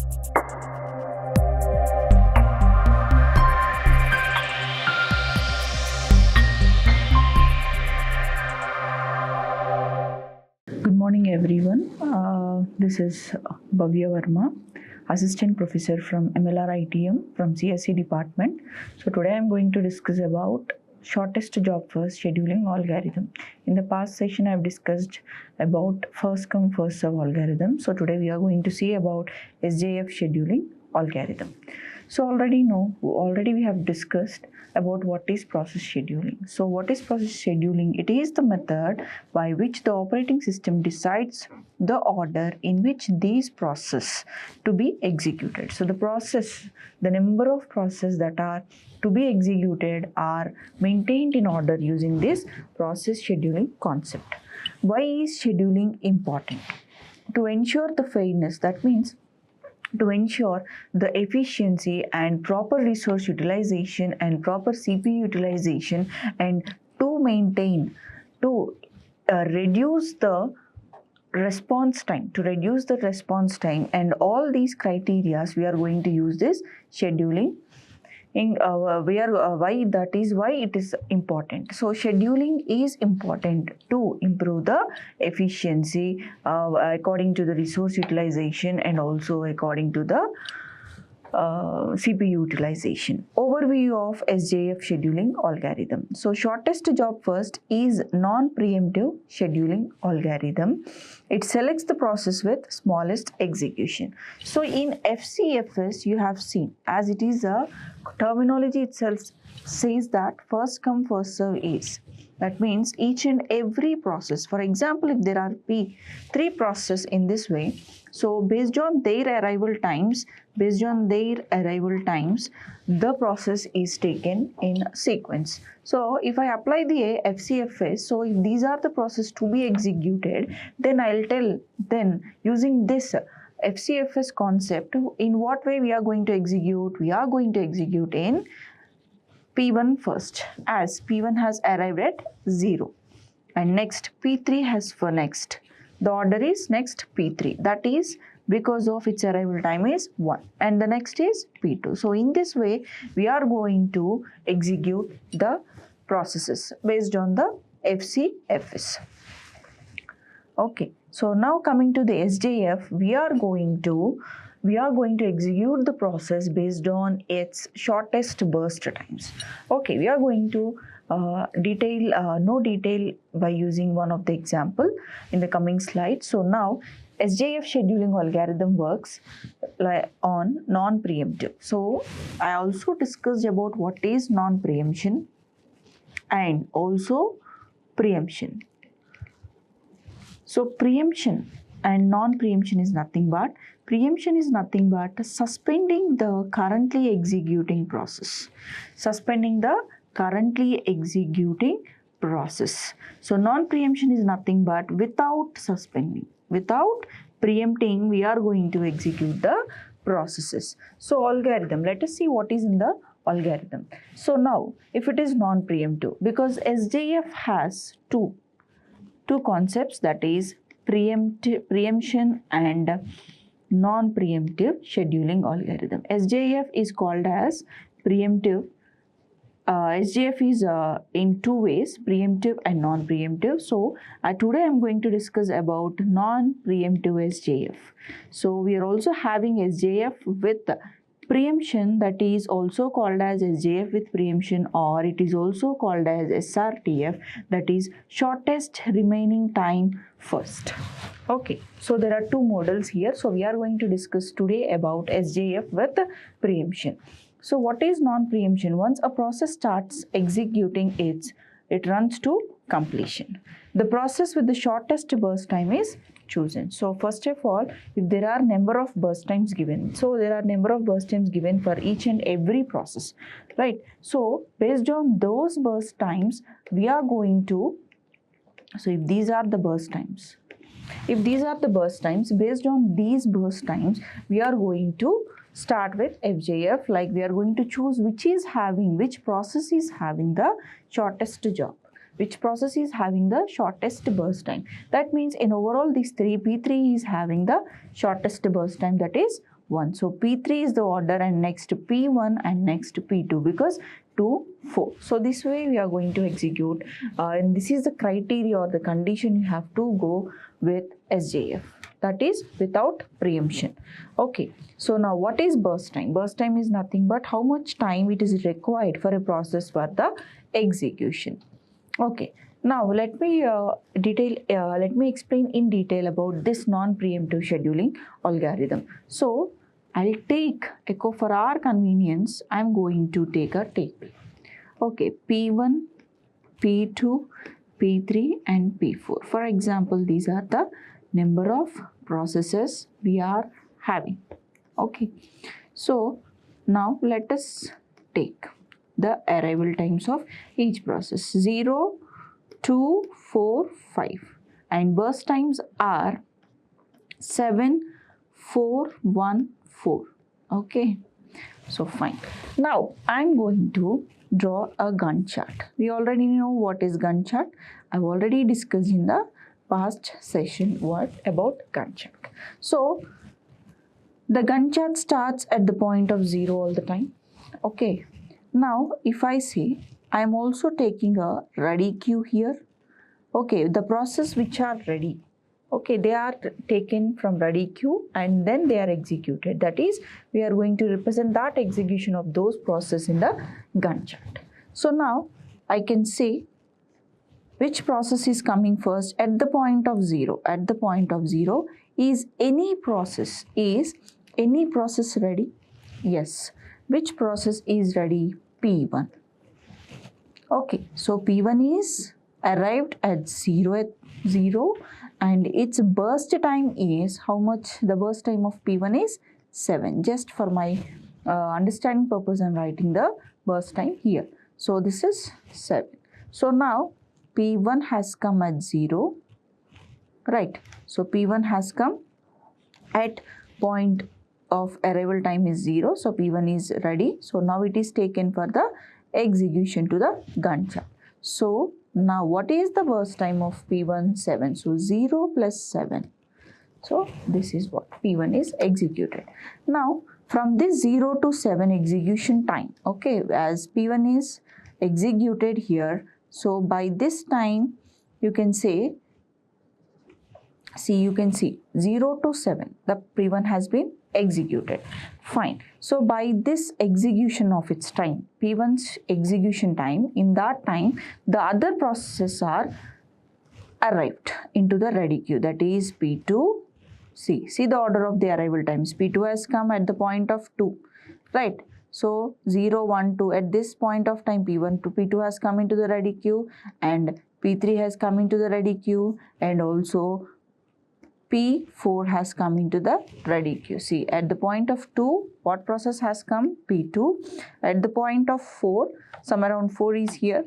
Good morning, everyone. This is Bhavya Varma, Assistant Professor from Mlritm from CSE Department. So today I'm going to discuss about shortest job first scheduling algorithm. In the past session, I've discussed about first come first serve algorithm. So today we are going to see about SJF scheduling algorithm. So already we have discussed about what is process scheduling. So what is process scheduling? It is the method by which the operating system decides the order in which these processes to be executed. So the number of processes that are to be executed are maintained in order using this process scheduling concept. Why is scheduling important? To ensure the fairness, that means to ensure the efficiency and proper resource utilization and proper CPU utilization, and to reduce the response time, and all these criteria we are going to use this scheduling why it is important. So scheduling is important to improve the efficiency according to the resource utilization and also according to the CPU utilization. Overview of SJF scheduling algorithm. So shortest job first is non-preemptive scheduling algorithm. It selects the process with smallest execution. So in FCFS you have seen, as it is a terminology itself says that first come first serve is. That means each and every process, for example, if there are three processes in this way, so based on their arrival times, the process is taken in sequence. So if I apply the FCFS, so if these are the processes to be executed, then I'll tell, then using this FCFS concept, in what way we are going to execute? We are going to execute in P1 first, as P1 has arrived at 0, and next P3 has for next. The order is next P3, that is because of its arrival time is 1, and the next is P2. So in this way we are going to execute the processes based on the FCFS. Okay, so now coming to the SJF, we are going to execute the process based on its shortest burst times. Okay, we are going to know detail by using one of the example in the coming slide. So now SJF scheduling algorithm works on non-preemptive. So I also discussed about what is non-preemption and also preemption. So preemption and non-preemption is nothing but suspending the currently executing process. So non-preemption is nothing but without suspending, without preempting, we are going to execute the processes. So algorithm, let us see what is in the algorithm. So now if it is non-preemptive, because SJF has two concepts, that is preemption and non-preemptive scheduling algorithm. SJF is called as preemptive. SJF is in two ways, preemptive and non-preemptive. So today I'm going to discuss about non-preemptive SJF. So we are also having SJF with preemption, that is also called as SJF with preemption, or it is also called as SRTF, that is shortest remaining time first. Okay, so there are two models here. So we are going to discuss today about SJF with preemption. So what is non-preemption? Once a process starts executing, it runs to completion. The process with the shortest burst time is chosen. So first of all, if there are number of burst times given, so there are number of burst times given for each and every process, right? So based on those burst times, we are going to, so if these are the burst times, based on these burst times, we are going to start with FJF, like we are going to choose which process is having the shortest job, which process is having the shortest burst time. That means in overall these three, P3 is having the shortest burst time, that is 1. So P3 is the order, and next P1 and next P2, because 2, 4. So this way we are going to execute, and this is the criteria or the condition you have to go with SJF. That is without preemption. Okay, so now what is burst time? Burst time is nothing but how much time it is required for a process for the execution. Okay, now let me explain in detail about this non-preemptive scheduling algorithm. So I'll take echo for our convenience. I'm going to take a table. Okay, P1, P2, P3 and P4. For example, these are the number of processes we are having. Okay, so now let us take the arrival times of each process: 0, 2, 4, 5, and burst times are 7, 4, 1, 4. Okay, so fine. Now I'm going to draw a Gantt chart. We already know what is Gantt chart. I've already discussed in the past session what about Gantt chart. So the Gantt chart starts at the point of 0 all the time. Okay, now if I say I'm also taking a ready queue here. Okay, the process which are ready, okay, they are taken from ready queue and then they are executed. That is, we are going to represent that execution of those processes in the Gantt chart. So now I can say which process is coming first at the point of 0. At the point of 0, is any process ready? Yes. Which process is ready? P1. Okay, so P1 is arrived at 0 and its burst time is how much? The burst time of P1 is 7. Just for my understanding purpose, I am writing the burst time here. So this is 7. So now P1 has come at 0, right? So P1 has come at point of arrival time is 0. So P1 is ready. So now it is taken for the execution to the Gantt chart. So now what is the burst time of P1? 7. So 0 plus 7. So this is what P1 is executed. Now from this 0 to 7 execution time, okay, as P1 is executed here, so by this time you can say, you can see 0 to 7, the P1 has been executed. Fine. So by this execution of its time, P1's execution time, in that time the other processes are arrived into the ready queue. That is P2. See the order of the arrival times. P2 has come at the point of 2, right? So 0, 1, 2. At this point of time, P1 to P2 has come into the ready queue and P3 has come into the ready queue, and also P4 has come into the ready queue. See, at the point of 2, what process has come? P2. At the point of 4, somewhere around 4 is here,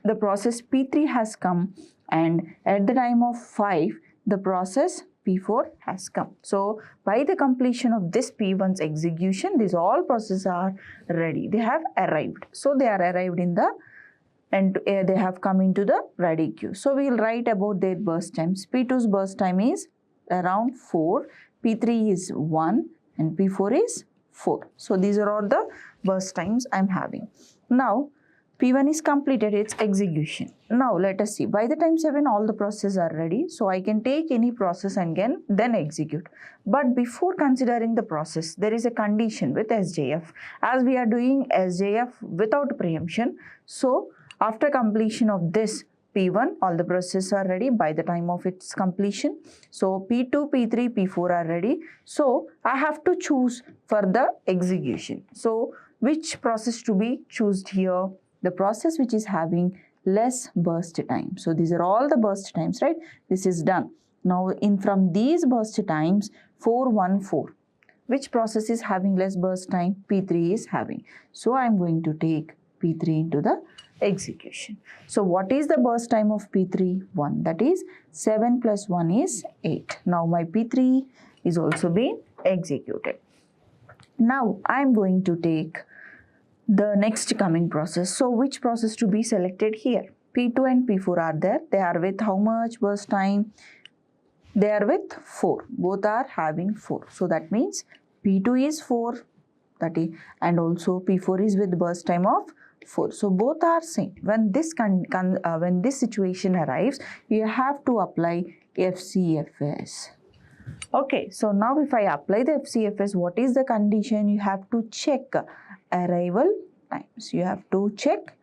the process P3 has come, and at the time of 5, the process P4 has come. So by the completion of this P1's execution, these all processes are ready. They have arrived. So they are arrived in the, and they have come into the ready queue. So we will write about their burst times. P2's burst time is around 4, P3 is 1 and P4 is 4. So these are all the burst times I am having. Now P1 is completed its execution. Now let us see, by the time 7 all the processes are ready, so I can take any process and then execute. But before considering the process, there is a condition with SJF. As we are doing SJF without preemption, so after completion of this P1, all the processes are ready by the time of its completion. So P2, P3, P4 are ready. So I have to choose for the execution. So which process to be chosen here? The process which is having less burst time. So these are all the burst times, right? This is done. Now from these burst times, 4, 1, 4. Which process is having less burst time? P3 is having. So I am going to take P3 into the execution. So what is the burst time of P3? 1. That is 7 plus 1 is 8. Now my P3 is also being executed. Now I am going to take the next coming process. So which process to be selected here? P2 and P4 are there. They are with how much burst time? They are with 4. Both are having 4. So that means P2 is 4, that is, and also P4 is with burst time of 4. So both are same. When this situation arrives, you have to apply FCFS. Okay, so now if I apply the FCFS, what is the condition? You have to check arrival times. You have to check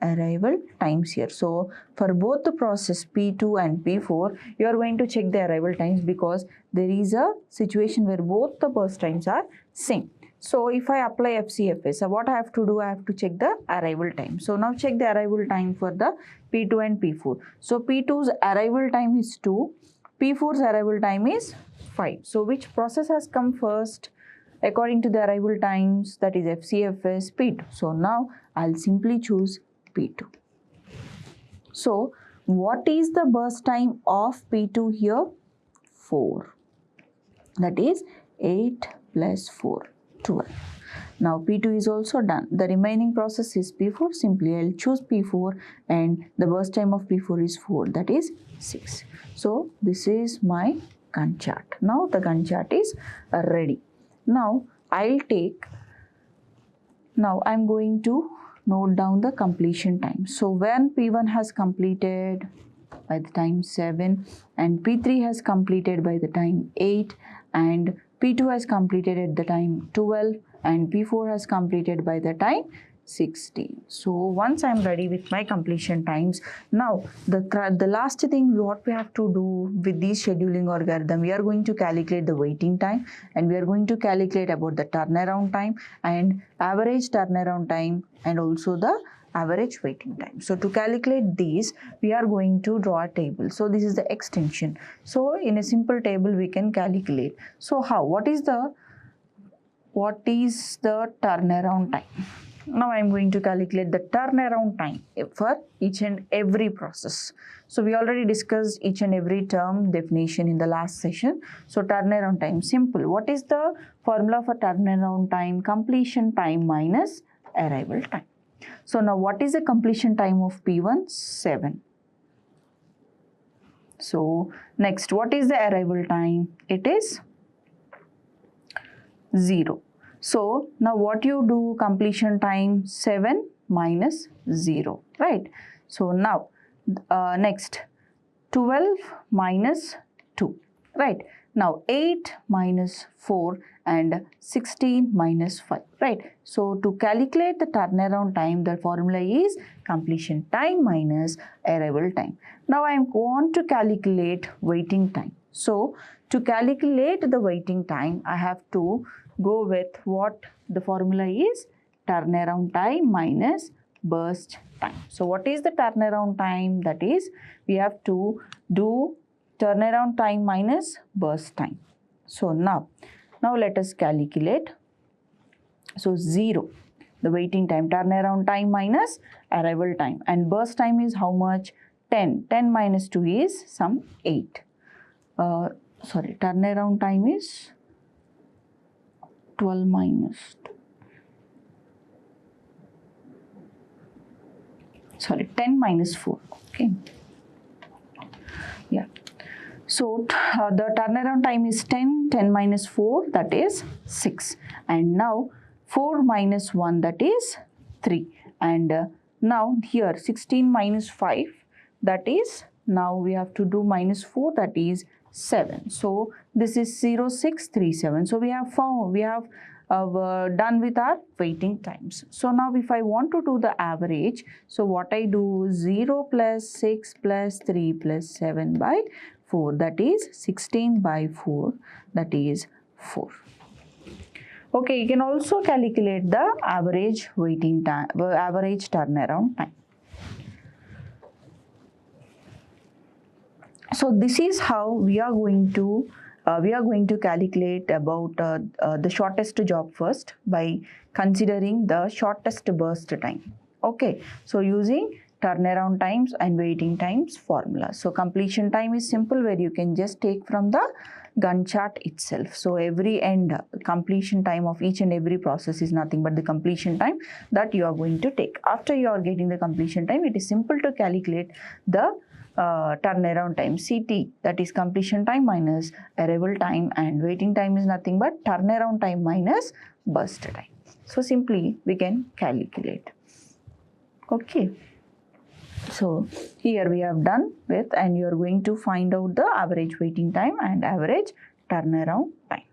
arrival times here. So for both the process P2 and P4, you are going to check the arrival times because there is a situation where both the burst times are same. So if I apply FCFS, so what I have to do? I have to check the arrival time. So now check the arrival time for the P2 and P4. So P2's arrival time is 2, P4's arrival time is 5. So which process has come first? According to the arrival times, that is FCFS, P2. So now I'll simply choose P2. So what is the burst time of P2 here? 4. That is 8 plus 4, 12. Now P2 is also done. The remaining process is P4. Simply I'll choose P4 and the burst time of P4 is 4, that is 6. So this is my Gantt chart. Now the Gantt chart is ready. Now I'm going to note down the completion time. So when P1 has completed by the time 7 and P3 has completed by the time 8 and P2 has completed at the time 12 and P4 has completed by the time 16. So once I am ready with my completion times, now the last thing what we have to do with this scheduling algorithm, we are going to calculate the waiting time and we are going to calculate about the turnaround time and average turnaround time and also the average waiting time. So to calculate these, we are going to draw a table. So this is the extension. So in a simple table we can calculate. So how? What is the turnaround time? Now I am going to calculate the turnaround time for each and every process. So we already discussed each and every term definition in the last session. So turnaround time, simple. What is the formula for turnaround time? Completion time minus arrival time. So now what is the completion time of P1? 7. So next, what is the arrival time? It is 0. So now what you do? Completion time 7 minus 0, right? So now next 12 minus 2, right? Now 8 minus 4 and 16 minus 5, right? So to calculate the turnaround time, the formula is completion time minus arrival time. Now I want to calculate waiting time. So to calculate the waiting time, I have to go with what the formula is, turnaround time minus burst time. So what is the turnaround time? That is, we have to do turnaround time minus burst time. So now let us calculate. So 0, the waiting time, turnaround time minus arrival time, and burst time is how much? 10. 10 minus 2 is some 8. Turnaround time is 12 minus 2. 10 minus 4. Okay. Yeah. So the turnaround time is 10. 10 minus 4, that is 6. And now 4 minus 1, that is 3. And now here 16 minus 5, that is, now we have to do minus 4, that is 7. So this is 0637. So we have done with our waiting times. So now if I want to do the average, so what I do, 0 plus 6 plus 3 plus 7 by 4, that is 16 by 4, that is 4. Okay, you can also calculate the average waiting time, average turnaround time. So this is how we are going to calculate about the shortest job first by considering the shortest burst time. Okay, so using turnaround times and waiting times formula. So completion time is simple, where you can just take from the Gantt chart itself. So every end completion time of each and every process is nothing but the completion time that you are going to take. After you are getting the completion time, it is simple to calculate the turnaround time, CT, that is completion time minus arrival time, and waiting time is nothing but turnaround time minus burst time. So simply we can calculate. Okay. So here we have done with, and you are going to find out the average waiting time and average turnaround time.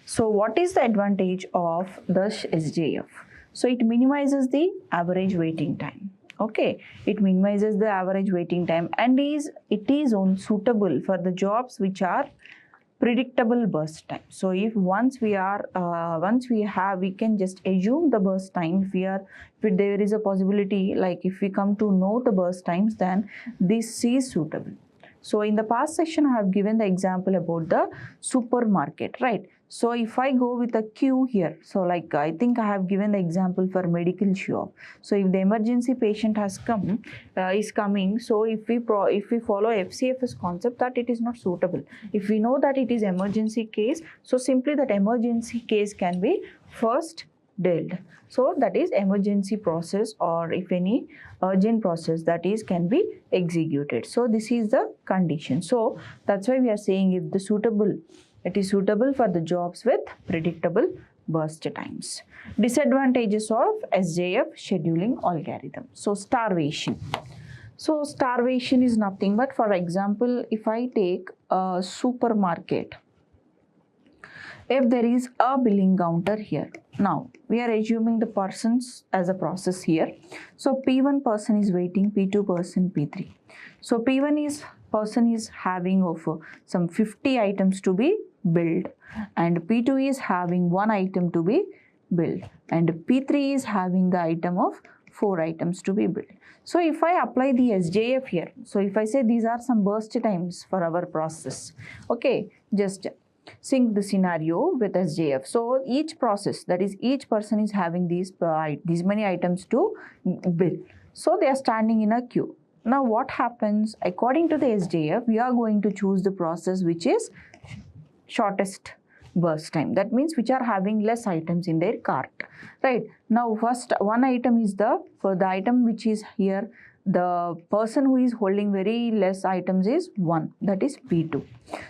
So what is the advantage of the SJF? So it minimizes the average waiting time. Okay, it minimizes the average waiting time, and it is suitable for the jobs which are predictable burst time. So if once we can just assume the burst time. If there is a possibility, like if we come to know the burst times, then this is suitable. So in the past section, I have given the example about the supermarket, right? So if I go with a queue here, so like I think I have given the example for medical shop. So if the emergency patient is coming, so if we follow FCFS concept, that it is not suitable. If we know that it is emergency case, so simply that emergency case can be first dealt. So that is emergency process, or if any urgent process, that is can be executed. So this is the condition. So that's why we are saying if it is suitable for the jobs with predictable burst times. Disadvantages of SJF scheduling algorithm. So starvation. So starvation is nothing but, for example, if I take a supermarket, if there is a billing counter here, now we are assuming the persons as a process here. So P1 person is waiting, P2 person, P3. So P1 person is having of some 50 items to be billed, and P2 is having 1 item to be billed, and P3 is having the item of 4 items to be billed. So if I apply the SJF here, so if I say these are some burst times for our process, okay, just sync the scenario with SJF. So each process, that is each person is having these many items to bill. So they are standing in a queue. Now what happens, according to the SJF, we are going to choose the process which is shortest burst time. That means which are having less items in their cart, right? Now first one item is for the item which is here, the person who is holding very less items is 1, that is P2.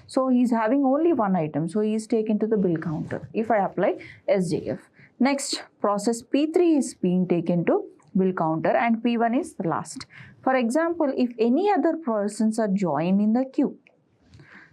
So he is having only 1 item, so he is taken to the bill counter if I apply SJF. Next process P3 is being taken to bill counter, and P1 is the last. For example, if any other persons are joined in the queue,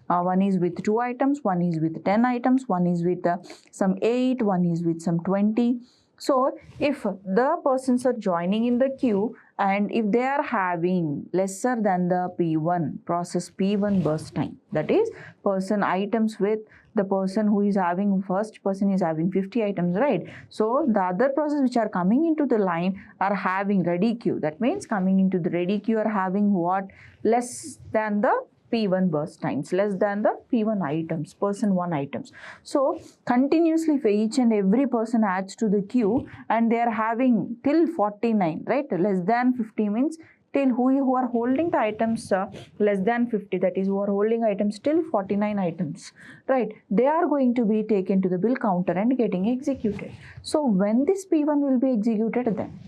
one is with 2 items, one is with 10 items, one is with some 8, one is with some 20. So if the persons are joining in the queue, and if they are having lesser than the P1, process P1 burst time, that is person items with the person who is having, first person is having 50 items, right? So the other process which are coming into the line are having ready queue. That means coming into the ready queue are having what? Less than the P1 burst times, less than the P1 items, person 1 items. So continuously for each and every person adds to the queue, and they are having till 49, right? Less than 50 means till who are holding the items less than 50, that is who are holding items till 49 items, right? They are going to be taken to the bill counter and getting executed. So when this P1 will be executed, then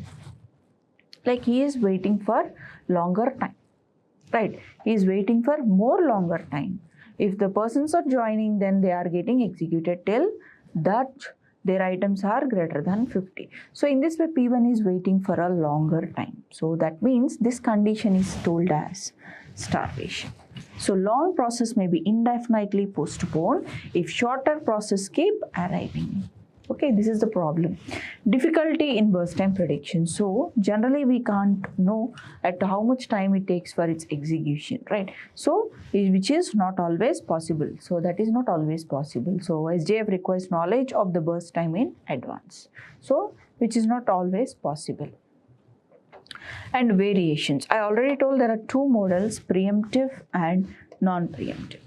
like he is waiting for longer time, right? He is waiting for more longer time. If the persons are joining, then they are getting executed till that their items are greater than 50. So in this way, P1 is waiting for a longer time. So that means this condition is told as starvation. So long process may be indefinitely postponed if shorter process keep arriving. Okay, this is the problem. Difficulty in burst time prediction. So generally we can't know at how much time it takes for its execution, right? So which is not always possible. So that is not always possible. So SJF requires knowledge of the burst time in advance. So which is not always possible. And variations. I already told there are 2 models, preemptive and non-preemptive.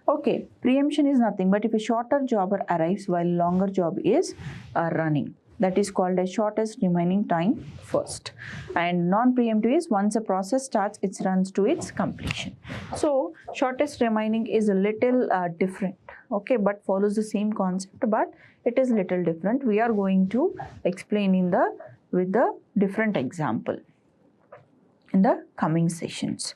Okay, preemption is nothing but if a shorter job arrives while longer job is running. That is called as shortest remaining time first. And non-preemptive is once a process starts, it runs to its completion. So shortest remaining is a little different, okay, but follows the same concept, but it is little different. We are going to explain with the different example in the coming sessions.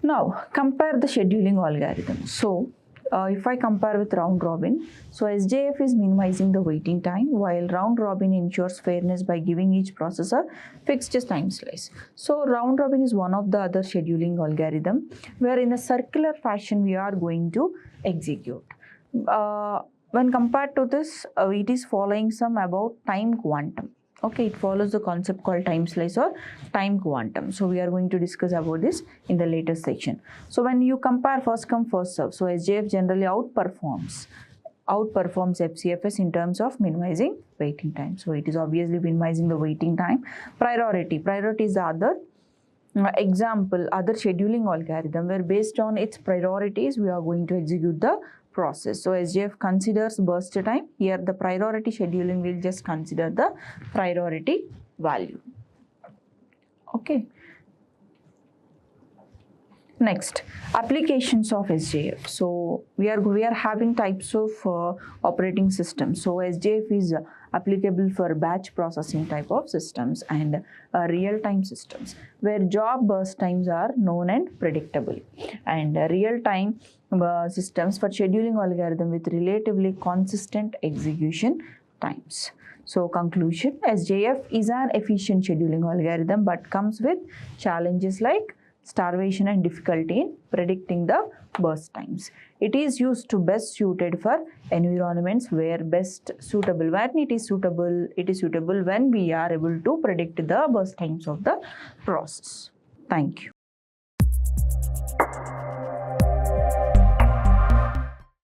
Now compare the scheduling algorithm. So if I compare with round robin, so SJF is minimizing the waiting time, while round robin ensures fairness by giving each processor fixed time slice. So round robin is one of the other scheduling algorithm where in a circular fashion we are going to execute. When compared to this, it is following some about time quantum. Okay, it follows the concept called time slice or time quantum. So we are going to discuss about this in the later section. So when you compare first come first serve, so SJF generally outperforms FCFS in terms of minimizing waiting time. So it is obviously minimizing the waiting time. Priority is the other other scheduling algorithm where based on its priorities we are going to execute the process. So SJF considers burst time. Here the priority scheduling will just consider the priority value. Okay. Next, applications of SJF. So we are having types of operating systems. So SJF is applicable for batch processing type of systems and real-time systems where job burst times are known and predictable, and real-time systems for scheduling algorithm with relatively consistent execution times. So conclusion, SJF is an efficient scheduling algorithm but comes with challenges like starvation and difficulty in predicting the burst times. It is used to best suited for environments where best suitable when it is suitable when we are able to predict the burst times of the process. Thank you.